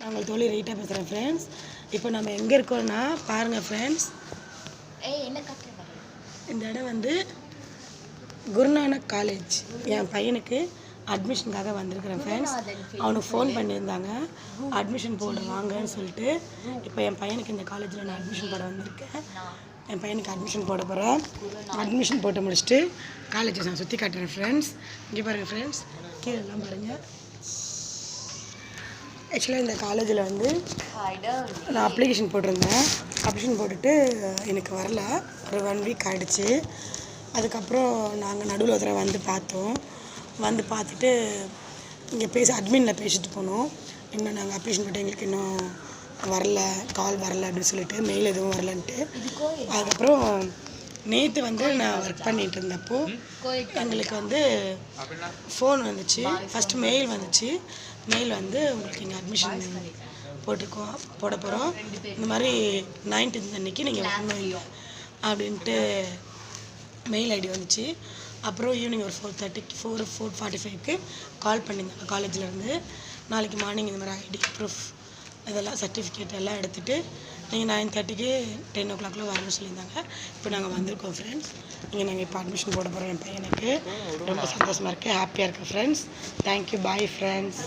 நாங்கள் தோழி ரைட்டாக பேசுகிறேன் ஃப்ரெண்ட்ஸ். இப்போ நம்ம எங்கே இருக்கோம்னா பாருங்கள் ஃப்ரெண்ட்ஸ், இந்த இடம் வந்து குருநானக் காலேஜ். என் பையனுக்கு அட்மிஷனுக்காக வந்திருக்கிறேன் ஃப்ரெண்ட்ஸ். அவனுக்கு ஃபோன் பண்ணியிருந்தாங்க அட்மிஷன் போட வாங்கன்னு சொல்லிட்டு. இப்போ என் பையனுக்கு இந்த காலேஜில் நான் அட்மிஷன் போட வந்திருக்கேன். என் பையனுக்கு அட்மிஷன் போட போகிறேன். அட்மிஷன் போட்டு முடிச்சுட்டு காலேஜை நான் சுற்றி காட்டுறேன் ஃப்ரெண்ட்ஸ். இங்கே பாருங்கள் ஃப்ரெண்ட்ஸ், கீழே எல்லாம் பாருங்கள். ஆக்சுவலாக இந்த காலேஜில் வந்து நான் அப்ளிகேஷன் போட்டிருந்தேன். அப்ளிகேஷன் போட்டுட்டு எனக்கு வரல. ஒரு 1 வீக் ஆகிடுச்சு. அதுக்கப்புறம் நாங்கள் நடுவில் ஒரு தடவை வந்து பார்த்தோம். வந்து பார்த்துட்டு இங்கே அட்மினில் பேசிட்டு போனோம். இன்னும் நாங்கள் அப்ளிகேஷன் போட்டு எங்களுக்கு இன்னும் வரல, கால் வரல அப்படின்னு சொல்லிட்டு, மெயில் எதுவும் வரலன்ட்டு. அதுக்கப்புறம் நேற்று வந்து நான் ஒர்க் பண்ணிகிட்டு இருந்தப்போ எங்களுக்கு வந்து ஃபோன் வந்துச்சு. ஃபஸ்ட்டு மெயில் வந்துச்சு. மெயில் வந்து உங்களுக்கு இங்கே அட்மிஷன் போட போகிறோம், இந்த மாதிரி 19th அன்றைக்கி நீங்கள் வரணும் இல்லை அப்படின்ட்டு மெயில் ஐடி வந்துச்சு. அப்புறம் ஈவினிங் ஒரு 4:30க்கு 4:45க்கு கால் பண்ணியிருந்தாங்க காலேஜிலேருந்து. நாளைக்கு மார்னிங் இந்த மாதிரி ஐடி ப்ரூஃப் இதெல்லாம் சர்டிஃபிகேட் எல்லாம் எடுத்துகிட்டு நீங்கள் 9:30க்கு 10 o'clock வரணும்னு சொல்லியிருந்தாங்க. இப்போ நாங்கள் வந்திருக்கோம் ஃப்ரெண்ட்ஸ். நாங்கள் இப்போ அட்மிஷன் போட போகிறோம். என் பையனுக்கு ரொம்ப சந்தோஷமாக இருக்குது, ஹாப்பியாக இருக்குது ஃப்ரெண்ட்ஸ். Thank you, bye friends.